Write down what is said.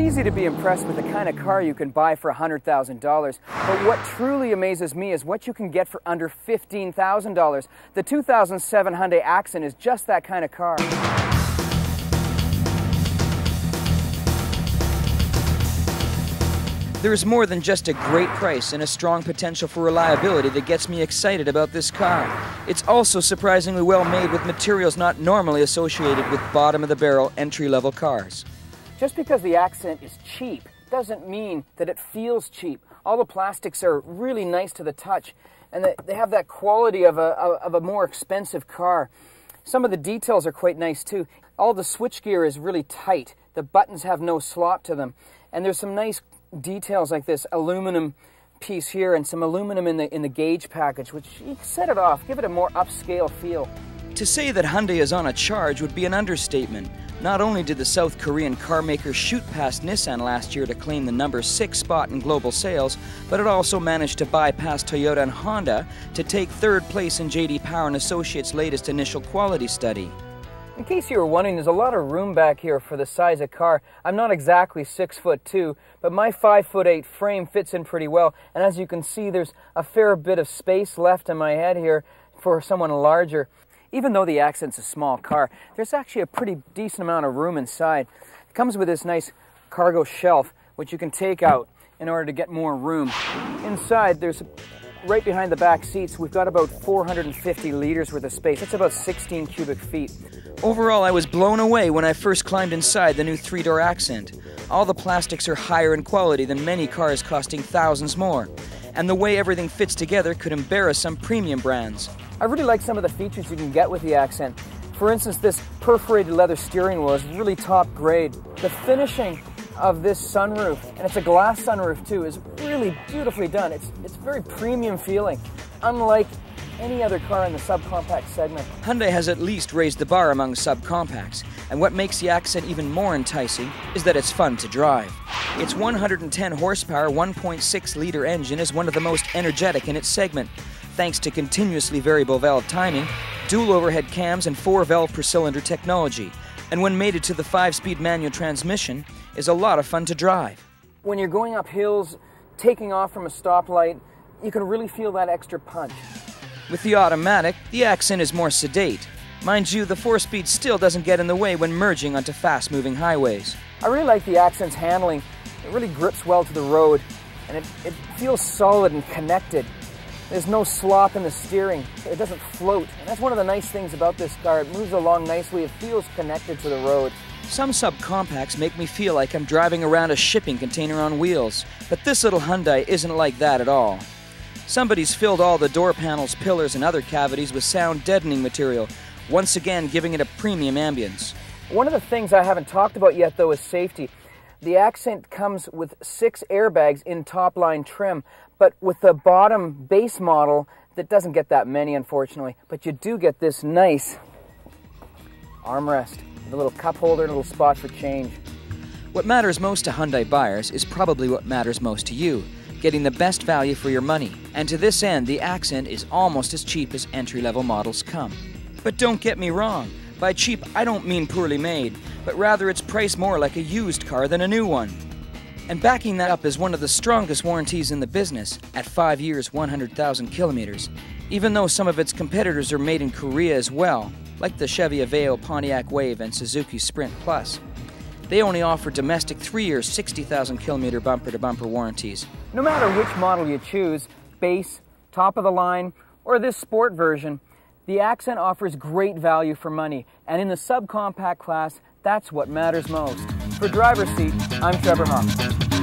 easy to be impressed with the kind of car you can buy for $100,000, but what truly amazes me is what you can get for under $15,000. The 2007 Hyundai Accent is just that kind of car. There's more than just a great price and a strong potential for reliability that gets me excited about this car. It's also surprisingly well made with materials not normally associated with bottom-of-the-barrel entry-level cars. Just because the Accent is cheap doesn't mean that it feels cheap. All the plastics are really nice to the touch, and they have that quality of a more expensive car. Some of the details are quite nice too. All the switchgear is really tight. The buttons have no slot to them, and there's some nice details like this aluminum piece here and some aluminum in the gauge package, which you can set it off, give it a more upscale feel. To say that Hyundai is on a charge would be an understatement. Not only did the South Korean car maker shoot past Nissan last year to claim the number 6 spot in global sales, but it also managed to bypass Toyota and Honda to take 3rd place in J.D. Power and Associates' latest initial quality study. In case you were wondering, there's a lot of room back here for the size of car. I'm not exactly 6'2", but my 5'8" frame fits in pretty well, and as you can see, there's a fair bit of space left in my head here for someone larger. Even though the Accent's a small car, there's actually a pretty decent amount of room inside. It comes with this nice cargo shelf, which you can take out in order to get more room. Inside, there's right behind the back seats, we've got about 450 liters worth of space. That's about 16 cubic feet. Overall, I was blown away when I first climbed inside the new 3-door Accent. All the plastics are higher in quality than many cars costing thousands more. And the way everything fits together could embarrass some premium brands. I really like some of the features you can get with the Accent. For instance, this perforated leather steering wheel is really top grade. The finishing of this sunroof, and it's a glass sunroof too, is really beautifully done. It's very premium feeling, unlike any other car in the subcompact segment. Hyundai has at least raised the bar among subcompacts, and what makes the Accent even more enticing is that it's fun to drive. Its 110 horsepower, 1.6-liter engine is one of the most energetic in its segment, thanks to continuously variable valve timing, dual overhead cams, and 4-valve per cylinder technology. And when mated to the 5-speed manual transmission, is a lot of fun to drive. When you're going up hills, taking off from a stoplight, you can really feel that extra punch. With the automatic, the Accent is more sedate. Mind you, the 4-speed still doesn't get in the way when merging onto fast-moving highways. I really like the Accent's handling. It really grips well to the road, and it feels solid and connected. There's no slop in the steering. It doesn't float. And that's one of the nice things about this car. It moves along nicely. It feels connected to the road. Some subcompacts make me feel like I'm driving around a shipping container on wheels, but this little Hyundai isn't like that at all. Somebody's filled all the door panels, pillars, and other cavities with sound-deadening material, once again giving it a premium ambience. One of the things I haven't talked about yet, though, is safety. The Accent comes with 6 airbags in top-line trim, but with the bottom base model, that doesn't get that many, unfortunately. But you do get this nice armrest with a little cup holder and a little spot for change. What matters most to Hyundai buyers is probably what matters most to you, getting the best value for your money. And to this end, the Accent is almost as cheap as entry-level models come. But don't get me wrong, by cheap I don't mean poorly made, but rather it's priced more like a used car than a new one. And backing that up is one of the strongest warranties in the business, at 5 years, 100,000 kilometers, even though some of its competitors are made in Korea as well, like the Chevy Aveo, Pontiac Wave, and Suzuki Sprint Plus. They only offer domestic 3-year, 60,000 kilometer bumper-to-bumper warranties. No matter which model you choose, base, top of the line, or this sport version, the Accent offers great value for money, and in the subcompact class, that's what matters most. For Driver's Seat, I'm Trevor Hofmann.